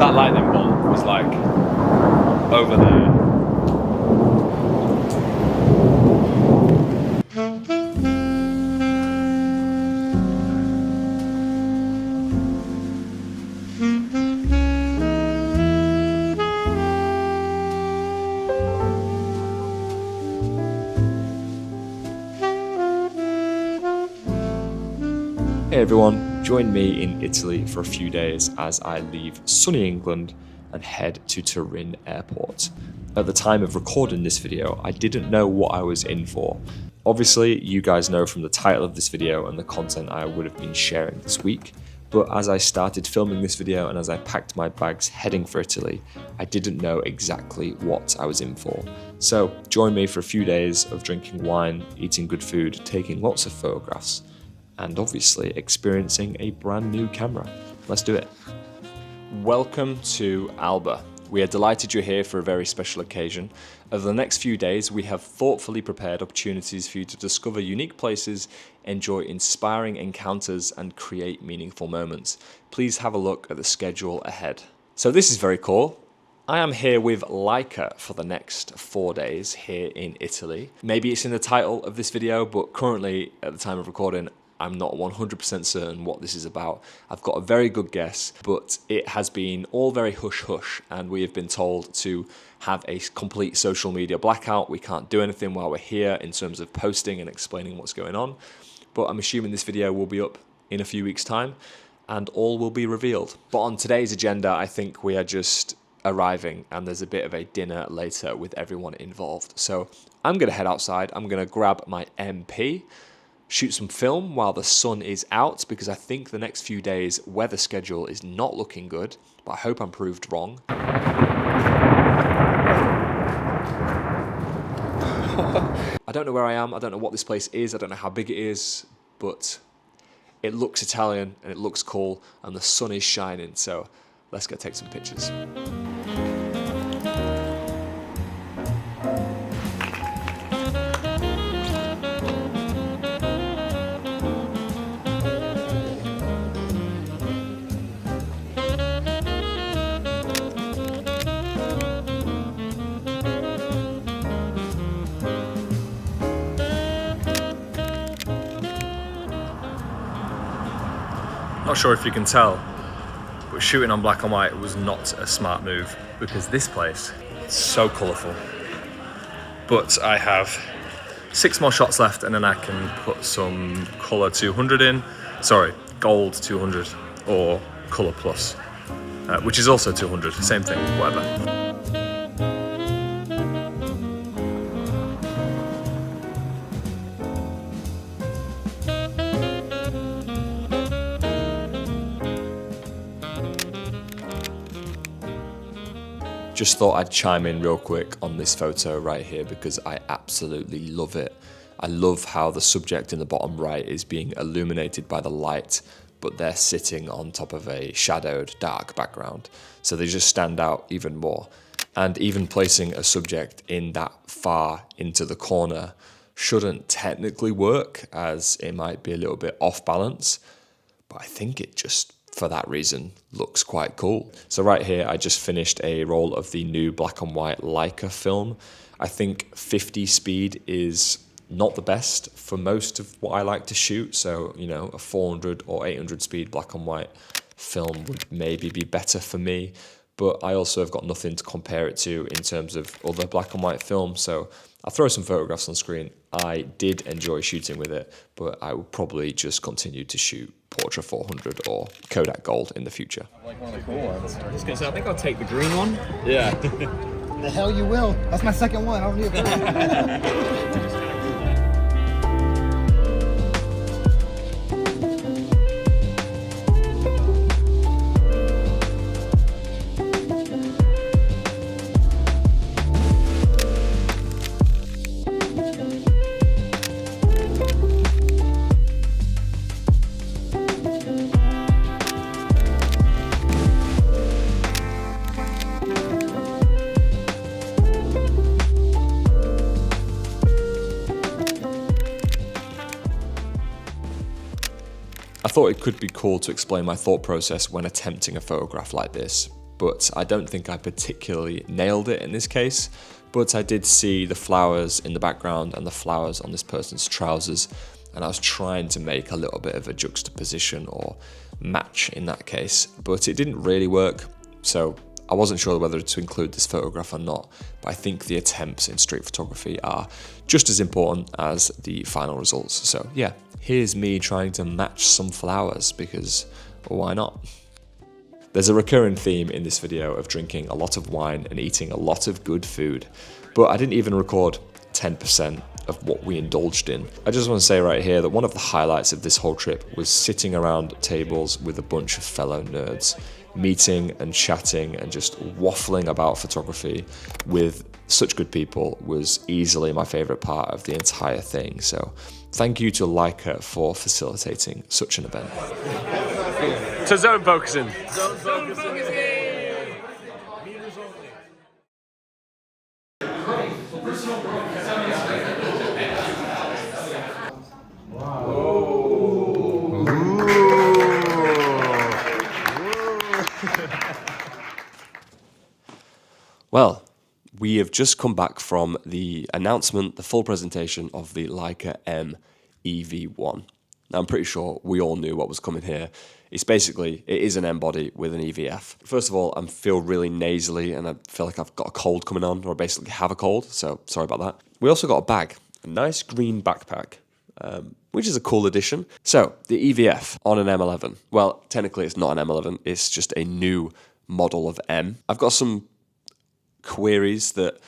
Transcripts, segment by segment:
That lightning bolt was like over there. Hey everyone, join me in Italy for a few days as I leave sunny England and head to Turin Airport. At the time of recording this video, I didn't know what I was in for. Obviously, you guys know from the title of this video and the content I would have been sharing this week, but as I started filming this video and as I packed my bags heading for Italy, I didn't know exactly what I was in for. So join me for a few days of drinking wine, eating good food, taking lots of photographs, and obviously experiencing a brand new camera. Let's do it. Welcome to Alba. We are delighted you're here for a very special occasion. Over the next few days, we have thoughtfully prepared opportunities for you to discover unique places, enjoy inspiring encounters, and create meaningful moments. Please have a look at the schedule ahead. So this is very cool. I am here with Leica for the next 4 days here in Italy. Maybe it's in the title of this video, but currently at the time of recording, I'm not 100% certain what this is about. I've got a very good guess, but it has been all very hush-hush, and we have been told to have a complete social media blackout. We can't do anything while we're here in terms of posting and explaining what's going on. But I'm assuming this video will be up in a few weeks' time, and all will be revealed. But on today's agenda, I think we are just arriving, and there's a bit of a dinner later with everyone involved. So I'm gonna head outside. I'm gonna grab my MP, shoot some film while the sun is out, because I think the next few days weather schedule is not looking good, but I hope I'm proved wrong. I don't know where I am, I don't know what this place is, I don't know how big it is, but it looks Italian and it looks cool and the sun is shining, so let's go take some pictures. Not sure if you can tell, but shooting on black and white was not a smart move because this place is so colourful. But I have 6 more shots left and then I can put some colour 200 in, gold 200 or colour plus, which is also 200, same thing, whatever. Just thought I'd chime in real quick on this photo right here because I absolutely love it. I love how the subject in the bottom right is being illuminated by the light, but they're sitting on top of a shadowed dark background. So they just stand out even more. And even placing a subject in that far into the corner shouldn't technically work, as it might be a little bit off balance, but I think it just, for that reason, looks quite cool. So right here, I just finished a roll of the new black and white Leica film. I think 50 speed is not the best for most of what I like to shoot. So, you know, a 400 or 800 speed black and white film would maybe be better for me. But I also have got nothing to compare it to in terms of other black and white films. So I'll throw some photographs on screen. I did enjoy shooting with it, but I will probably just continue to shoot Portra 400 or Kodak Gold in the future. Like one of the cool ones. I was gonna say, I think I'll take the green one. Yeah. The hell you will. That's my second one. I don't need that. I thought it could be cool to explain my thought process when attempting a photograph like this. but I don't think I particularly nailed it in this case. But I did see the flowers in the background and the flowers on this person's trousers, and I was trying to make a little bit of a juxtaposition or match in that case, but it didn't really work, so I wasn't sure whether to include this photograph or not. But I think the attempts in street photography are just as important as the final results. So yeah, here's me trying to match some flowers, because why not? There's a recurring theme in this video of drinking a lot of wine and eating a lot of good food, but I didn't even record 10% of what we indulged in. I just want to say right here that one of the highlights of this whole trip was sitting around tables with a bunch of fellow nerds, meeting and chatting and just waffling about photography with such good people was easily my favorite part of the entire thing. So thank you to Leica for facilitating such an event. To zone focusing. Zone focusing. Well, we have just come back from the announcement, the full presentation of the Leica M EV1. Now, I'm pretty sure we all knew what was coming here. It is an M body with an EVF. First of all, I feel really nasally and I feel like I've got a cold coming on, or I basically have a cold, so sorry about that. We also got a bag, a nice green backpack, which is a cool addition. So, the EVF on an M11. Well, technically it's not an M11, it's just a new model of M. I've got some queries that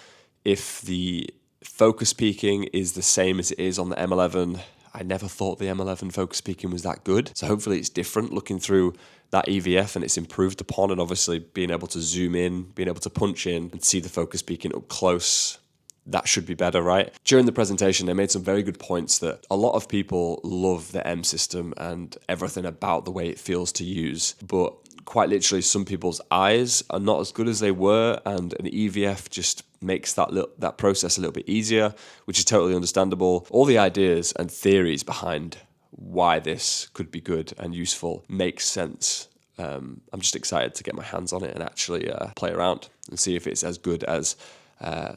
if the focus peaking is the same as it is on the M11, I never thought the M11 focus peaking was that good. So hopefully it's different looking through that EVF and it's improved upon, and obviously being able to zoom in, being able to punch in and see the focus peaking up close, that should be better, right? During the presentation, they made some very good points that a lot of people love the M system and everything about the way it feels to use, but quite literally some people's eyes are not as good as they were, and an EVF just makes that process a little bit easier, which is totally understandable. All the ideas and theories behind why this could be good and useful makes sense. I'm just excited to get my hands on it and actually play around and see if it's as good as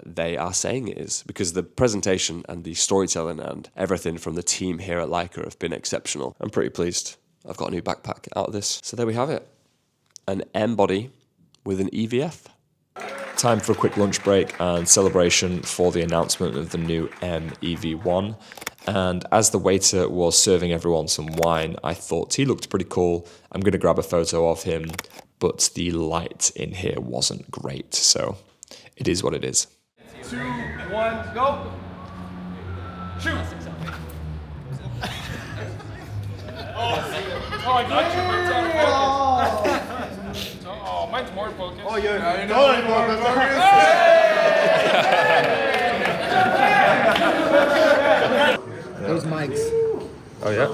they are saying it is, because the presentation and the storytelling and everything from the team here at Leica have been exceptional. I'm pretty pleased. I've got a new backpack out of this. So there we have it. An M body with an EVF. Time for a quick lunch break and celebration for the announcement of the new M EV1. And as the waiter was serving everyone some wine, I thought he looked pretty cool. I'm going to grab a photo of him, but the light in here wasn't great, so it is what it is. 2, 1, go! Shoot! Oh, I got you, but it's out of focus. Oh, mine's more focused. Oh, yeah, I know. Those mics. Oh yeah?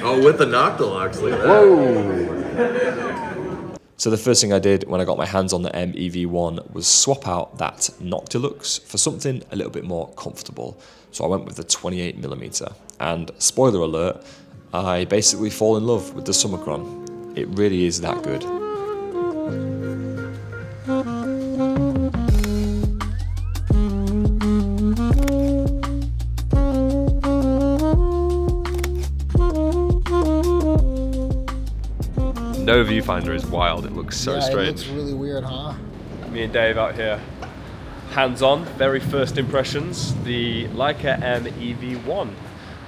Oh, with the Noctilux, look at that. Whoa! So the first thing I did when I got my hands on the M EV1 was swap out that Noctilux for something a little bit more comfortable. So I went with the 28mm. And spoiler alert, I basically fall in love with the Summicron. It really is that good. No viewfinder is wild. It looks so strange. It looks really weird, huh? Me and Dave out here, hands-on, very first impressions. The Leica M EV1.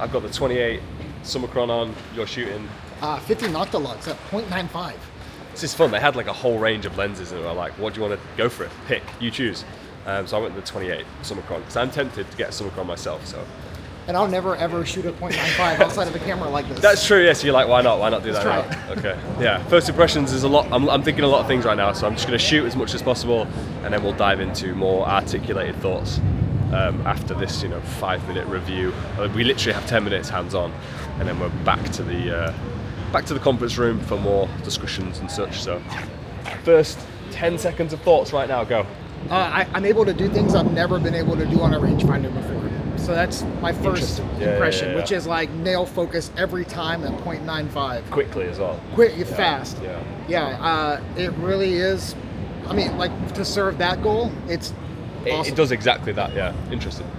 I've got the 28 Summicron on. You're shooting 50 Noctilux at 0.95. This is fun. They had like a whole range of lenses and they were like, what do you want to go for it? Pick, you choose. So I went with the 28 Summicron because I'm tempted to get a Summicron myself. So. And I'll never ever shoot a 0.95 outside of a camera like this. That's true, yes. You're like, why not? Why not do that Let's now? Okay. Yeah. First impressions is a lot. I'm thinking a lot of things right now, so I'm just going to shoot as much as possible, and then we'll dive into more articulated thoughts after this, 5-minute review. We literally have 10 minutes hands-on, and then we're back to the conference room for more discussions and such. So, first 10 seconds of thoughts right now. Go. I'm able to do things I've never been able to do on a rangefinder before. So that's my first impression, which is like nail focus every time at 0.95. Quickly as well. Fast. Yeah. It really is I mean, like to serve that goal, it's awesome. It does exactly that, yeah. Interesting.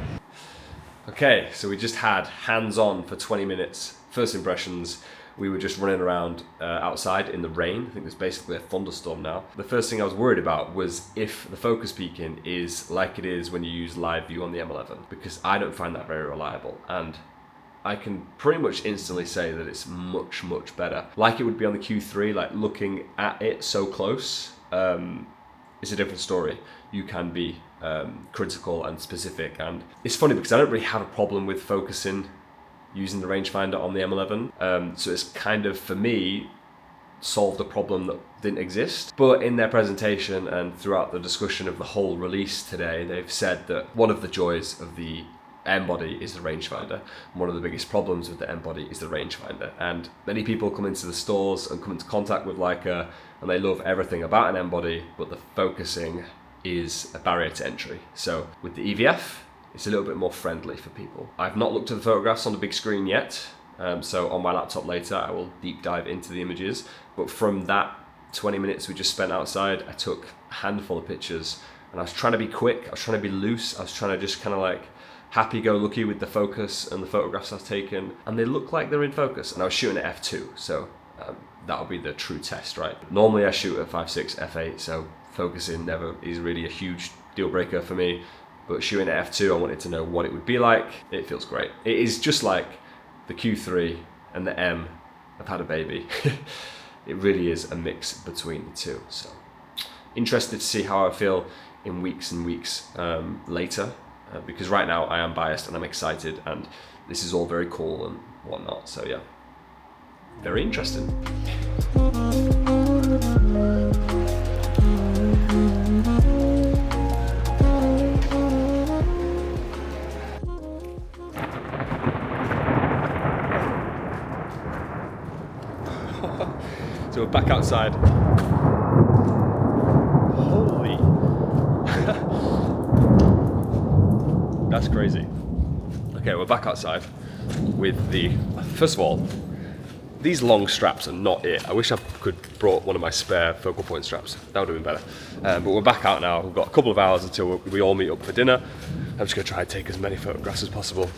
Okay, so we just had hands-on for 20 minutes. First impressions, we were just running around outside in the rain. I think there's basically a thunderstorm now. The first thing I was worried about was if the focus peaking is like it is when you use live view on the M11, because I don't find that very reliable. And I can pretty much instantly say that it's much, much better. Like it would be on the Q3, like looking at it so close, it's a different story. You can be critical and specific, and it's funny because I don't really have a problem with focusing using the rangefinder on the M11, so it's kind of, for me, solved a problem that didn't exist. But in their presentation and throughout the discussion of the whole release today, they've said that one of the joys of the M body is the rangefinder. One of the biggest problems with the M body is the rangefinder, and many people come into the stores and come into contact with Leica and they love everything about an M body, but the focusing is a barrier to entry. So with the EVF, it's a little bit more friendly for people. I've not looked at the photographs on the big screen yet, so on my laptop later I will deep dive into the images, but from that 20 minutes we just spent outside, I took a handful of pictures, and I was trying to be quick, I was trying to be loose, I was trying to just kind of like happy-go-lucky with the focus and the photographs I've taken, and they look like they're in focus. And I was shooting at f2, so that'll be the true test, right? Normally I shoot at 5.6 f8, so focusing never is really a huge deal breaker for me, but shooting at f2 I wanted to know what it would be like. It feels great. It is just like the Q3 and the M have had a baby. It really is a mix between the two, so interested to see how I feel in weeks and weeks later. Because right now I am biased and I'm excited, and this is all very cool and whatnot, so yeah, very interesting. So we're back outside. Holy that's crazy. Okay, we're back outside with the, first of all, these long straps are not it. I wish I could brought one of my spare focal point straps. That would have been better. But we're back out now. We've got a couple of hours until we all meet up for dinner. I'm just gonna try and take as many photographs as possible.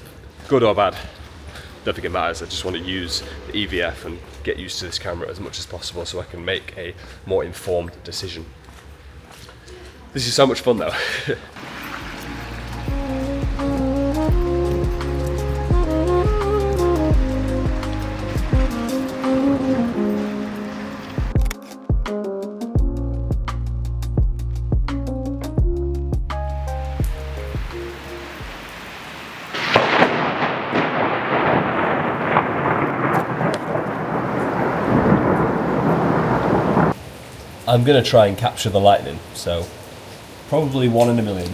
Good or bad, don't think it matters. I just want to use the EVF and get used to this camera as much as possible so I can make a more informed decision. This is so much fun though. I'm gonna try and capture the lightning, so probably 1 in a million.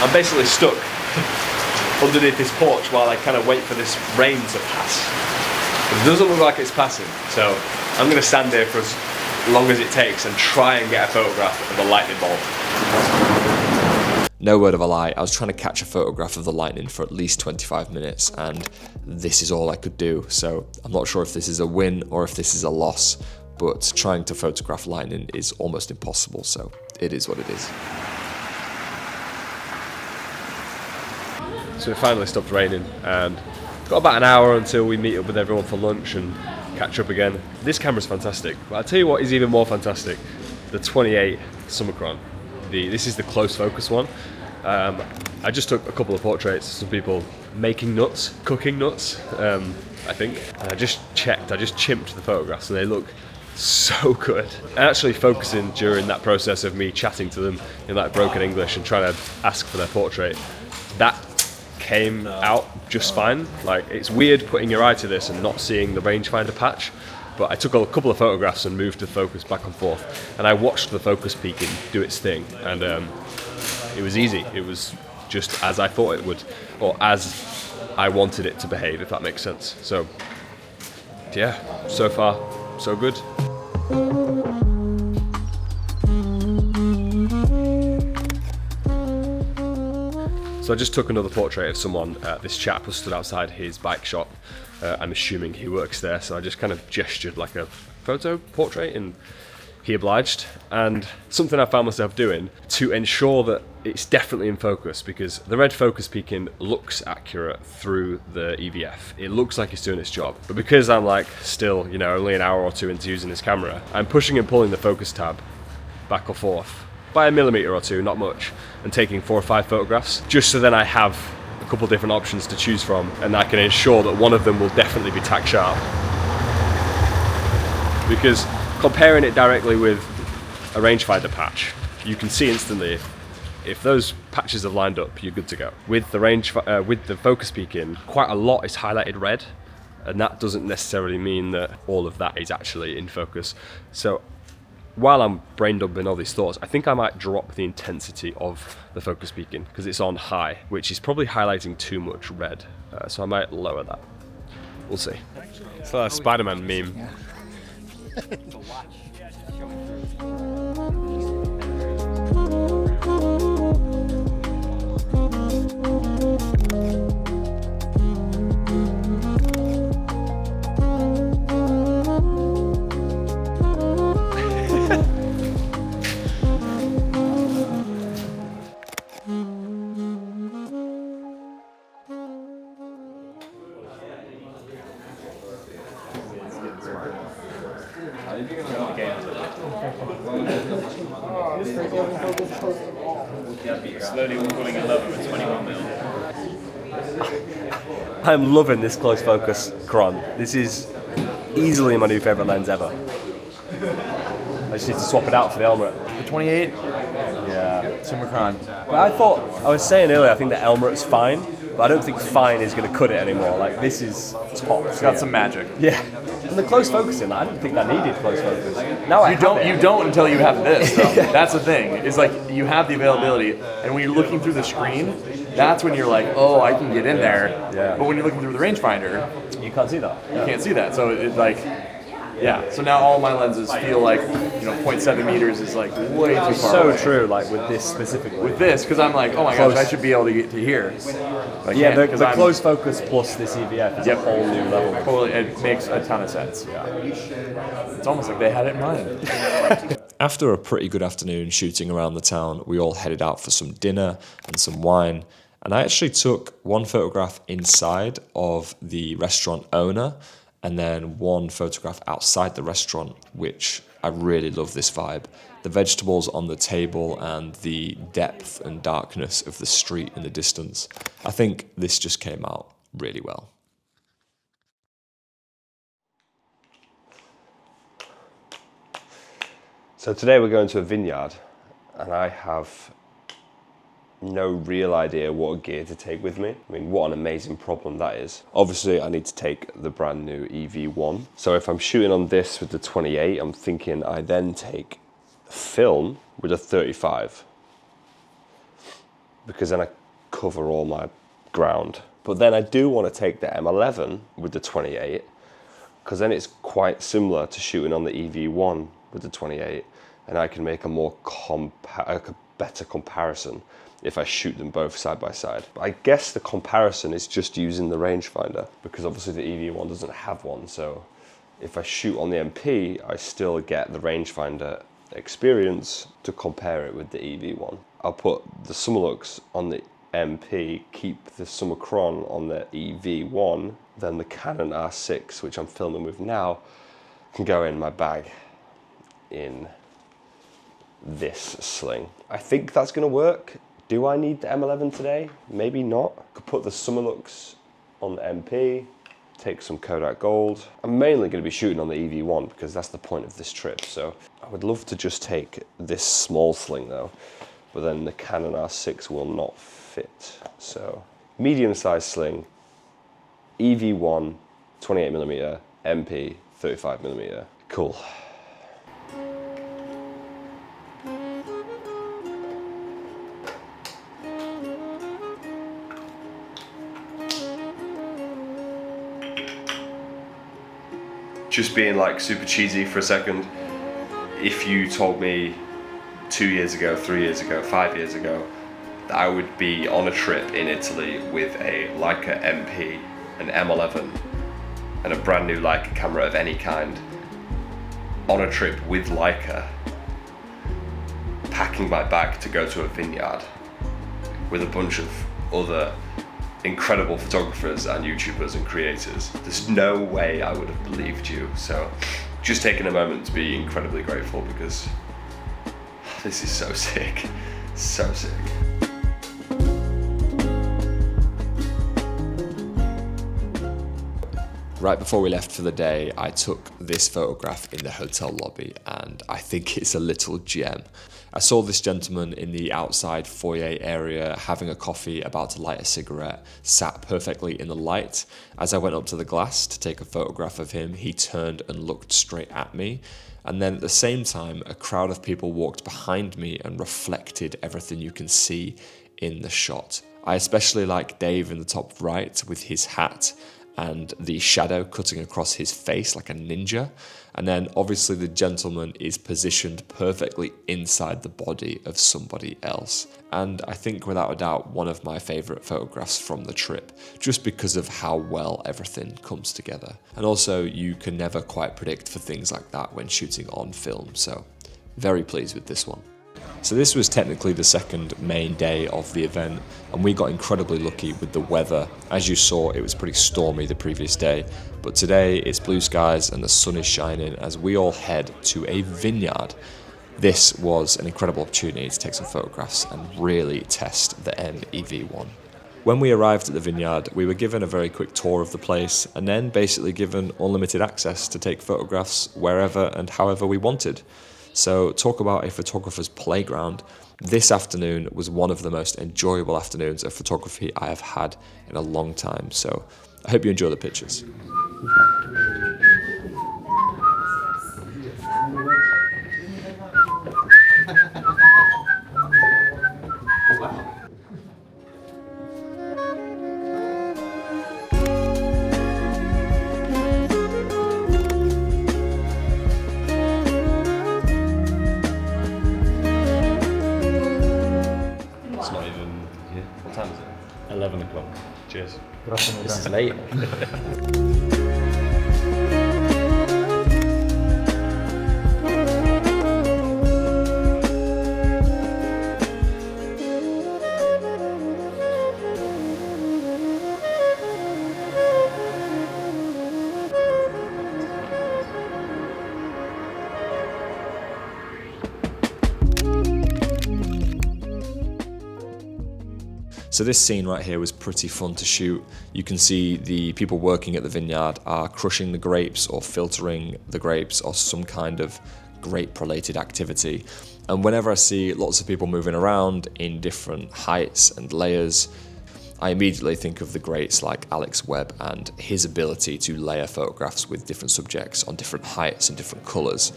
I'm basically stuck underneath this porch while I kind of wait for this rain to pass. It doesn't look like it's passing, so I'm gonna stand there for as long as it takes and try and get a photograph of the lightning bolt. No word of a lie, I was trying to catch a photograph of the lightning for at least 25 minutes, and this is all I could do. So I'm not sure if this is a win or if this is a loss, but trying to photograph lightning is almost impossible, so it is what it is. So it finally stopped raining, and got about an hour until we meet up with everyone for lunch and catch up again. This camera's fantastic, but I'll tell you what is even more fantastic, the 28 Summicron. This is the close focus one. I just took a couple of portraits of some people making nuts, cooking nuts, I think. And I just chimped the photographs and they look so good. And actually focusing during that process of me chatting to them in like broken English and trying to ask for their portrait, that came out just fine. Like, it's weird putting your eye to this and not seeing the rangefinder patch, but I took a couple of photographs and moved the focus back and forth, and I watched the focus peaking do its thing, and it was easy. It was just as I thought it would, or as I wanted it to behave, if that makes sense. So yeah, so far so good. So I just took another portrait of someone. This chap was stood outside his bike shop. I'm assuming he works there, so I just kind of gestured like a photo portrait, and he obliged. And something I found myself doing to ensure that it's definitely in focus, because the red focus peaking looks accurate through the EVF. It looks like it's doing its job. But because I'm like still, you know, only an hour or two into using this camera, I'm pushing and pulling the focus tab back or forth by a millimeter or two, not much, and taking 4 or 5 photographs, just so then I have a couple different options to choose from, and I can ensure that one of them will definitely be tack sharp. Because comparing it directly with a rangefinder patch, you can see instantly if those patches have lined up, you're good to go. With the with the focus peaking, quite a lot is highlighted red, and that doesn't necessarily mean that all of that is actually in focus. So while I'm brain dumping all these thoughts, I think I might drop the intensity of the focus peaking because it's on high, which is probably highlighting too much red. So I might lower that. We'll see. It's like a Spider-Man meme. Yeah. Slowly falling in love with 21mm. I'm loving this close focus Chron. This is easily my new favourite lens ever. I just need to swap it out for the Elmerit. The 28? Yeah. Summicron. But I was saying earlier, I think the Elmerit's fine, but I don't think fine is going to cut it anymore. Like, this is top. It's got some magic. Yeah. And the close focusing, I didn't think I needed close focus. Now You don't until you have this, though. That's the thing. It's like you have the availability, and when you're looking through the screen, that's when you're like, oh, I can get in there. Yeah. But when you're looking through the rangefinder, You can't see that. you can't see that. So it's like, yeah. So now all my lenses feel like, 0.7 meters is like way too far So away. true, like with this specifically. With this, because I'm like, oh my gosh, I should be able to get to here. But I Yeah, can't, the 'cause I'm- close focus plus this EVF is a whole new level. Totally, it makes a ton of sense. Yeah. It's almost like they had it in mind. After a pretty good afternoon shooting around the town, we all headed out for some dinner and some wine. And I actually took one photograph inside of the restaurant owner and then one photograph outside the restaurant, which I really love this vibe. The vegetables on the table and the depth and darkness of the street in the distance. I think this just came out really well. So today we're going to a vineyard, and I have no real idea what gear to take with me. I mean, what an amazing problem that is. Obviously, I need to take the brand new EV1. So if I'm shooting on this with the 28, I'm thinking I then take film with a 35, because then I cover all my ground. But then I do want to take the M11 with the 28, because then it's quite similar to shooting on the EV1 with the 28, and I can make a more better comparison if I shoot them both side by side. But I guess the comparison is just using the rangefinder, because obviously the EV1 doesn't have one. So if I shoot on the MP, I still get the rangefinder experience to compare it with the EV1. I'll put the Summilux on the MP, keep the Summicron on the EV1, then the Canon R6, which I'm filming with now, can go in my bag in this sling. I think that's gonna work. Do I need the M11 today? Maybe not. Could put the Summilux on the MP, take some Kodak Gold. I'm mainly gonna be shooting on the EV1 because that's the point of this trip. So I would love to just take this small sling though, but then the Canon R6 will not fit. So medium-sized sling, EV1, 28mm, MP, 35mm. Cool. Just being like super cheesy for a second, if you told me 2 years ago, 3 years ago, 5 years ago that I would be on a trip in Italy with a Leica MP, an M11, and a brand new Leica camera of any kind, on a trip with Leica, packing my bag to go to a vineyard with a bunch of other incredible photographers and YouTubers and creators. There's no way I would have believed you. So just taking a moment to be incredibly grateful, because this is so sick, so sick. Right before we left for the day, I took this photograph in the hotel lobby, and I think it's a little gem. I saw this gentleman in the outside foyer area having a coffee, about to light a cigarette, sat perfectly in the light. As I went up to the glass to take a photograph of him, he turned and looked straight at me. And then at the same time, a crowd of people walked behind me and reflected everything you can see in the shot. I especially like Dave in the top right with his hat and the shadow cutting across his face like a ninja. And then obviously the gentleman is positioned perfectly inside the body of somebody else. And I think without a doubt, one of my favorite photographs from the trip, just because of how well everything comes together. And also you can never quite predict for things like that when shooting on film. So very pleased with this one. So this was technically the second main day of the event, and we got incredibly lucky with the weather. As you saw, it was pretty stormy the previous day, but today it's blue skies and the sun is shining as we all head to a vineyard. This was an incredible opportunity to take some photographs and really test the M EV1. When we arrived at the vineyard, we were given a very quick tour of the place and then basically given unlimited access to take photographs wherever and however we wanted. So talk about a photographer's playground. This afternoon was one of the most enjoyable afternoons of photography I have had in a long time. So I hope you enjoy the pictures. It's not even here. What time is it? 11 o'clock. Cheers. This is late. So this scene right here was pretty fun to shoot. You can see the people working at the vineyard are crushing the grapes or filtering the grapes or some kind of grape-related activity. And whenever I see lots of people moving around in different heights and layers, I immediately think of the greats like Alex Webb and his ability to layer photographs with different subjects on different heights and different colours.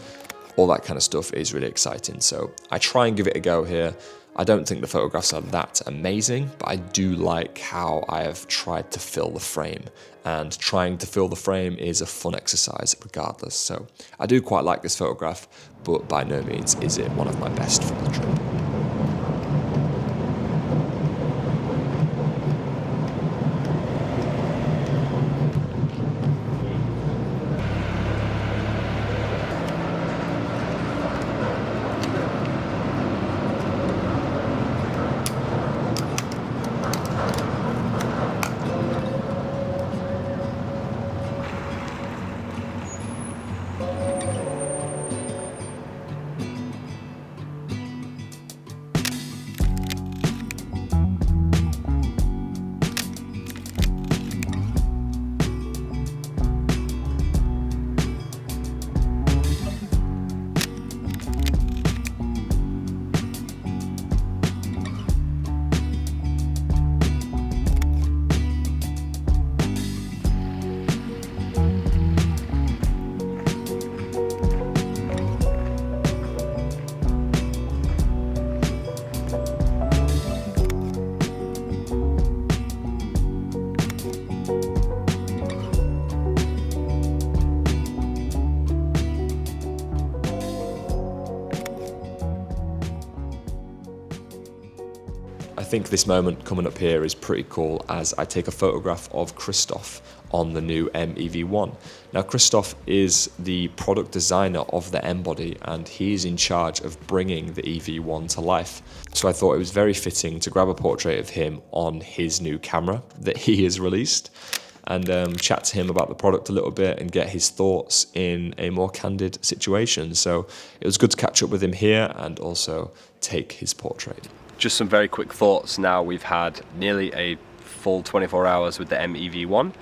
All that kind of stuff is really exciting. So I try and give it a go here. I don't think the photographs are that amazing, but I do like how I have tried to fill the frame. And trying to fill the frame is a fun exercise regardless. So I do quite like this photograph, but by no means is it one of my best from the trip. I think this moment coming up here is pretty cool as I take a photograph of Christoph on the new M EV1. Now Christoph is the product designer of the M body and he's in charge of bringing the EV1 to life. So I thought it was very fitting to grab a portrait of him on his new camera that he has released and chat to him about the product a little bit and get his thoughts in a more candid situation. So it was good to catch up with him here and also take his portrait. Just some very quick thoughts now we've had nearly a full 24 hours with the M EV1.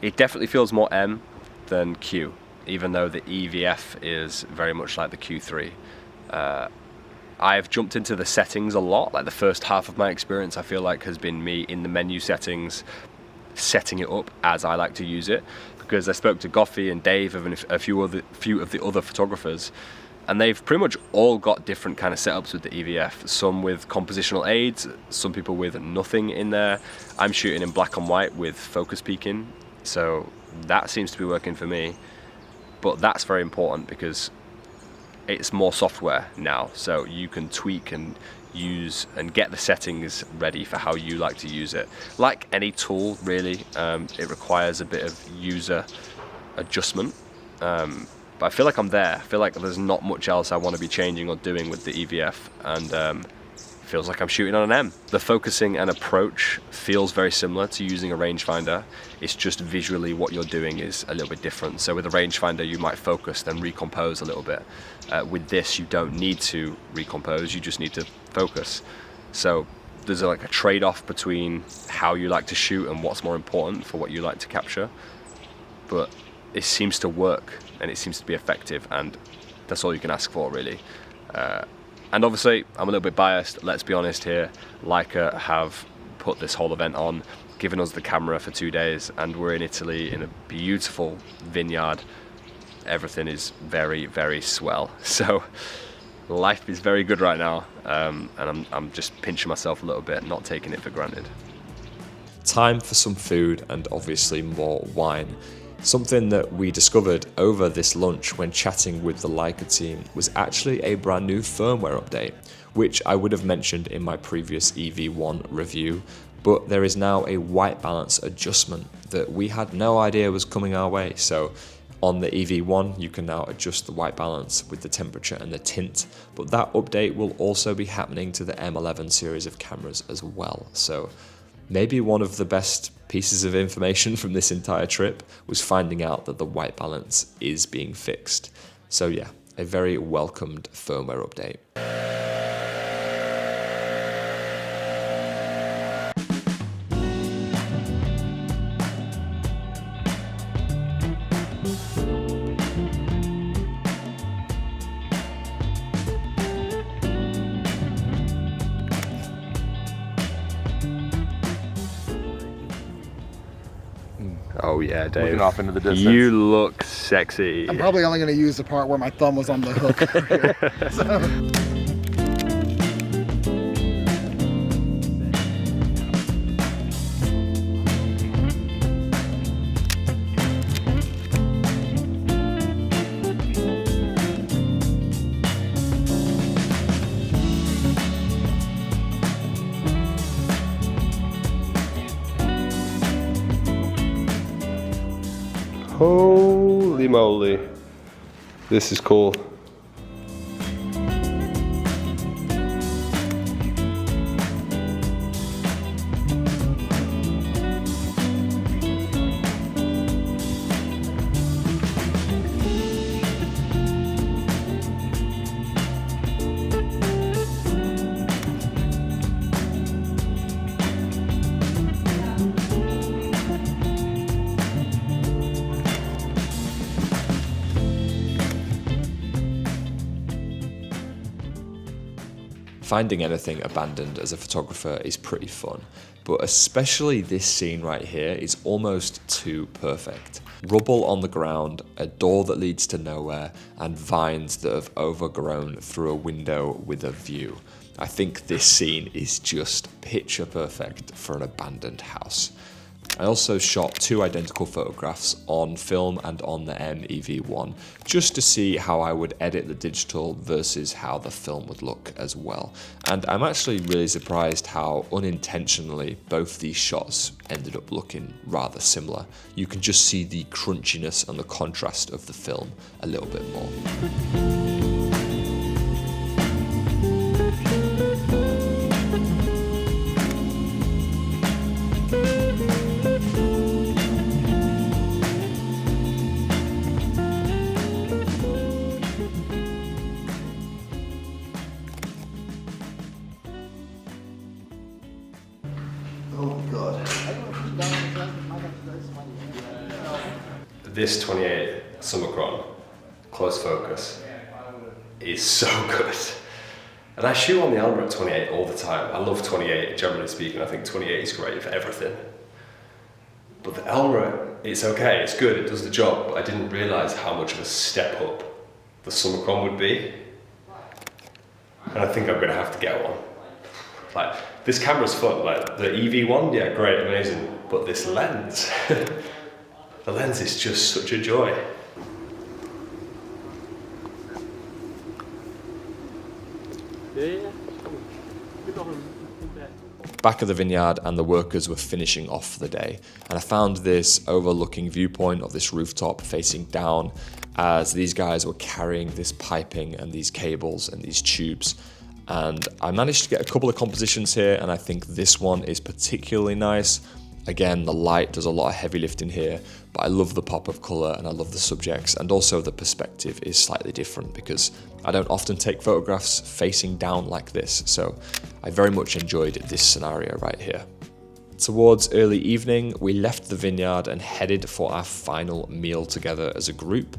It definitely feels more M than Q, even though the EVF is very much like the Q3. I've jumped into the settings a lot, like the first half of my experience I feel like has been me in the menu settings, setting it up as I like to use it, because I spoke to Goffey and Dave and a few of the other photographers, and they've pretty much all got different kind of setups with the EVF. Some with compositional aids, some people with nothing in there. I'm shooting in black and white with focus peaking, so that seems to be working for me. But that's very important because it's more software now, so you can tweak and use and get the settings ready for how you like to use it. Like any tool, really, it requires a bit of user adjustment. But I feel like I'm there. I feel like there's not much else I want to be changing or doing with the EVF, and feels like I'm shooting on an M. The focusing and approach feels very similar to using a rangefinder. It's just visually what you're doing is a little bit different. So with a rangefinder, you might focus, then recompose a little bit. With this, you don't need to recompose, you just need to focus. So there's like a trade-off between how you like to shoot and what's more important for what you like to capture. But it seems to work and it seems to be effective, and that's all you can ask for, really. And obviously, I'm a little bit biased, let's be honest here. Leica have put this whole event on, given us the camera for 2 days, and we're in Italy in a beautiful vineyard. Everything is very, very swell. So life is very good right now, and I'm just pinching myself a little bit, not taking it for granted. Time for some food and obviously more wine. Something that we discovered over this lunch when chatting with the Leica team was actually a brand new firmware update, which I would have mentioned in my previous EV1 review, but there is now a white balance adjustment that we had no idea was coming our way. So on the EV1, you can now adjust the white balance with the temperature and the tint, but that update will also be happening to the M11 series of cameras as well. So maybe one of the best pieces of information from this entire trip was finding out that the white balance is being fixed. So yeah, a very welcomed firmware update. Oh yeah, Dave. Looking off into the distance. You look sexy. I'm probably only going to use the part where my thumb was on the hook. So. Holy moly, this is cool. Finding anything abandoned as a photographer is pretty fun, but especially this scene right here is almost too perfect. Rubble on the ground, a door that leads to nowhere, and vines that have overgrown through a window with a view. I think this scene is just picture perfect for an abandoned house. I also shot 2 identical photographs on film and on the M EV1 just to see how I would edit the digital versus how the film would look as well. And I'm actually really surprised how unintentionally both these shots ended up looking rather similar. You can just see the crunchiness and the contrast of the film a little bit more. This 28 Summicron close focus is so good. And I shoot on the Alba at 28 all the time. I love 28, generally speaking. I think 28 is great for everything. But the Alba, it's okay, it's good, it does the job, but I didn't realise how much of a step up the Summicron would be. And I think I'm gonna have to get one. Like, this camera's fun, like the EV1, yeah, great, amazing. But this lens, the lens is just such a joy. Back at the vineyard, and the workers were finishing off the day, and I found this overlooking viewpoint of this rooftop facing down as these guys were carrying this piping and these cables and these tubes. And I managed to get a couple of compositions here, and I think this one is particularly nice. Again, the light does a lot of heavy lifting here, but I love the pop of colour and I love the subjects, and also the perspective is slightly different because I don't often take photographs facing down like this, so I very much enjoyed this scenario right here. Towards early evening, we left the vineyard and headed for our final meal together as a group.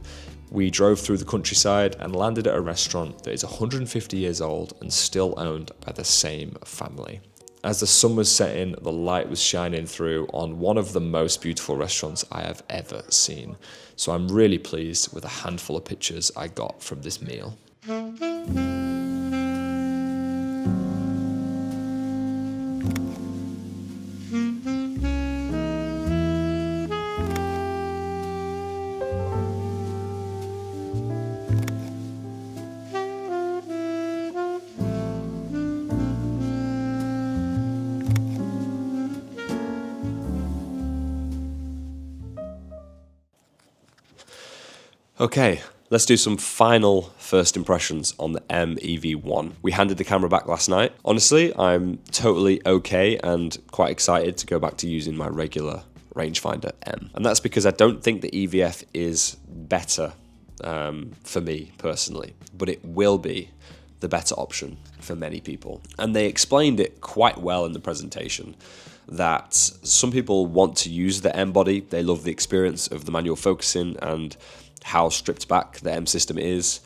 We drove through the countryside and landed at a restaurant that is 150 years old and still owned by the same family. As the sun was setting, the light was shining through on one of the most beautiful restaurants I have ever seen. So I'm really pleased with a handful of pictures I got from this meal. Okay, let's do some final first impressions on the M EV1. We handed the camera back last night. Honestly, I'm totally okay and quite excited to go back to using my regular rangefinder M. And that's because I don't think the EVF is better for me personally, but it will be the better option for many people. And they explained it quite well in the presentation, that some people want to use the M body. They love the experience of the manual focusing and how stripped back the M system is,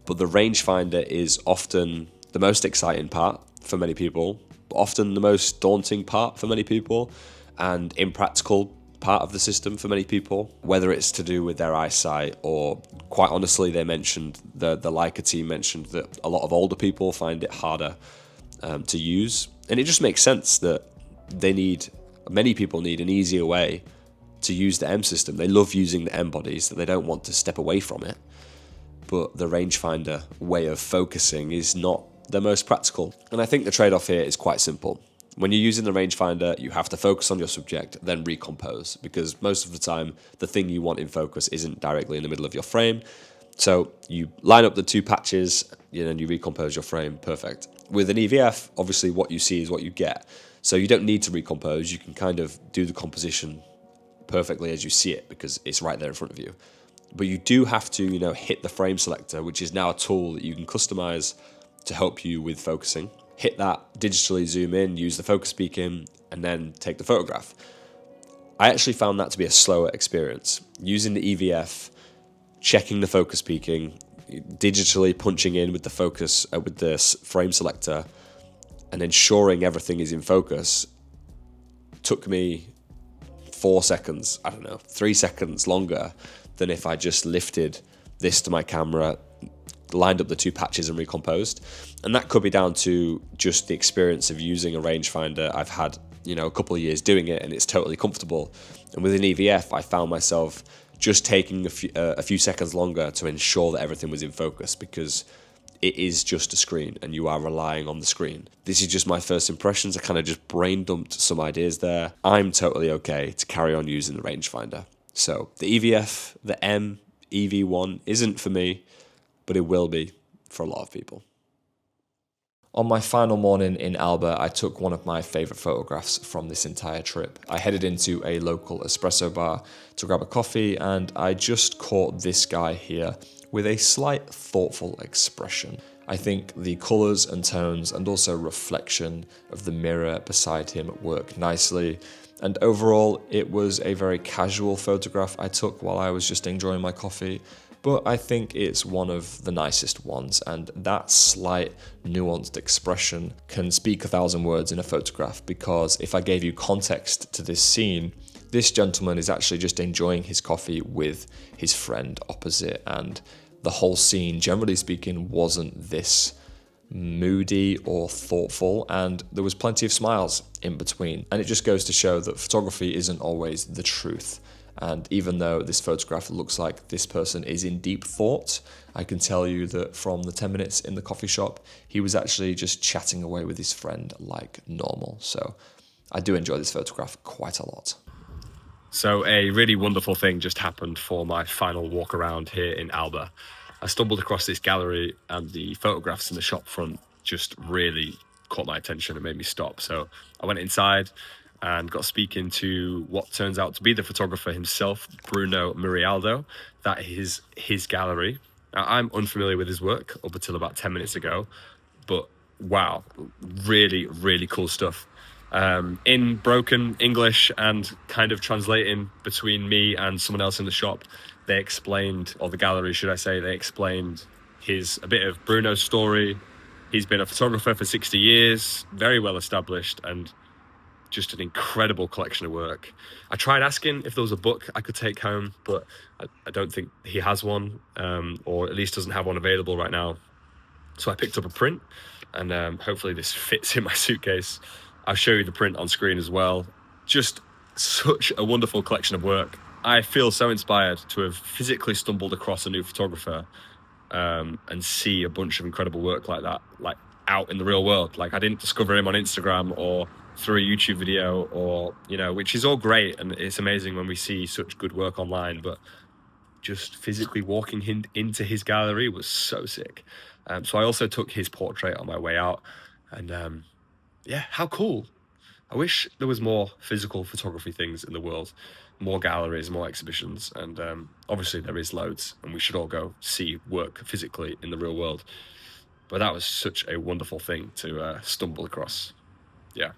but the rangefinder is often the most exciting part for many people, but often the most daunting part for many people, and impractical part of the system for many people, whether it's to do with their eyesight or, quite honestly, they mentioned, the Leica team mentioned that a lot of older people find it harder to use. And it just makes sense that many people need an easier way to use the M system. They love using the M bodies, that they don't want to step away from it. But the rangefinder way of focusing is not the most practical. And I think the trade-off here is quite simple. When you're using the rangefinder, you have to focus on your subject, then recompose, because most of the time, the thing you want in focus isn't directly in the middle of your frame. So you line up the two patches, and you recompose your frame, perfect. With an EVF, obviously what you see is what you get. So you don't need to recompose, you can kind of do the composition perfectly as you see it because it's right there in front of you. But you do have to, hit the frame selector, which is now a tool that you can customize to help you with focusing. Hit that, digitally zoom in, use the focus beacon, and then take the photograph. I actually found that to be a slower experience. Using the EVF, checking the focus peaking, digitally punching in with the focus, with the frame selector, and ensuring everything is in focus took me 4 seconds, 3 seconds longer than if I just lifted this to my camera, lined up the two patches and recomposed. And that could be down to just the experience of using a rangefinder I've had you know, a couple of years doing it, and it's totally comfortable. And with an EVF, I found myself just taking a few seconds longer to ensure that everything was in focus, because it is just a screen and you are relying on the screen. This is just my first impressions. I kind of just brain dumped some ideas there. I'm totally okay to carry on using the rangefinder. So the EVF, the M EV1 isn't for me, but it will be for a lot of people. On my final morning in Alba, I took one of my favourite photographs from this entire trip. I headed into a local espresso bar to grab a coffee, and I just caught this guy here with a slight thoughtful expression. I think the colours and tones and also reflection of the mirror beside him work nicely. And overall, it was a very casual photograph I took while I was just enjoying my coffee. But I think it's one of the nicest ones, and that slight nuanced expression can speak 1,000 words in a photograph, because if I gave you context to this scene, this gentleman is actually just enjoying his coffee with his friend opposite, and the whole scene, generally speaking, wasn't this moody or thoughtful, and there was plenty of smiles in between. And it just goes to show that photography isn't always the truth. And even though this photograph looks like this person is in deep thought, I can tell you that from the 10 minutes in the coffee shop, he was actually just chatting away with his friend like normal. So I do enjoy this photograph quite a lot. So a really wonderful thing just happened for my final walk around here in Alba. I stumbled across this gallery, and the photographs in the shop front just really caught my attention and made me stop. So I went inside and got speaking to what turns out to be the photographer himself, Bruno Murialdo. That is his gallery. Now, I'm unfamiliar with his work up until about 10 minutes ago, but wow, really, really cool stuff. In broken English and kind of translating between me and someone else in the shop, they explained, or the gallery should I say, they explained a bit of Bruno's story. He's been a photographer for 60 years, very well established, and just an incredible collection of work. I tried asking if there was a book I could take home, but I don't think he has one, or at least doesn't have one available right now. So I picked up a print, and hopefully this fits in my suitcase. I'll show you the print on screen as well. Just such a wonderful collection of work. I feel so inspired to have physically stumbled across a new photographer and see a bunch of incredible work like that, like out in the real world. Like I didn't discover him on Instagram or through a YouTube video, or, you know, which is all great, and it's amazing when we see such good work online, but just physically walking into his gallery was so sick. So I also took his portrait on my way out, and yeah, how cool. I wish there was more physical photography things in the world, more galleries, more exhibitions, and obviously there is loads, and we should all go see work physically in the real world. But that was such a wonderful thing to stumble across. Yeah.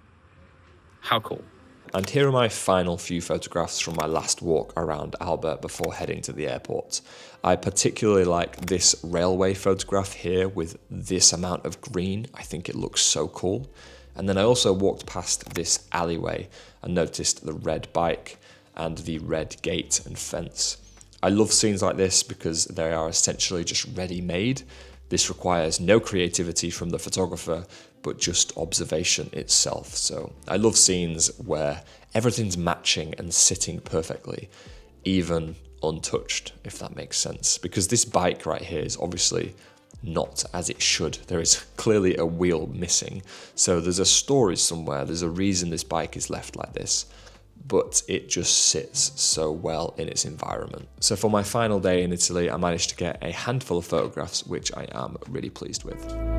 How cool. And here are my final few photographs from my last walk around Alba before heading to the airport. I particularly like this railway photograph here with this amount of green. I think it looks so cool. And then I also walked past this alleyway and noticed the red bike and the red gate and fence. I love scenes like this because they are essentially just ready-made. This requires no creativity from the photographer, but just observation itself. So I love scenes where everything's matching and sitting perfectly, even untouched, if that makes sense. Because this bike right here is obviously not as it should. There is clearly a wheel missing. So there's a story somewhere. There's a reason this bike is left like this, but it just sits so well in its environment. So for my final day in Italy, I managed to get a handful of photographs, which I am really pleased with.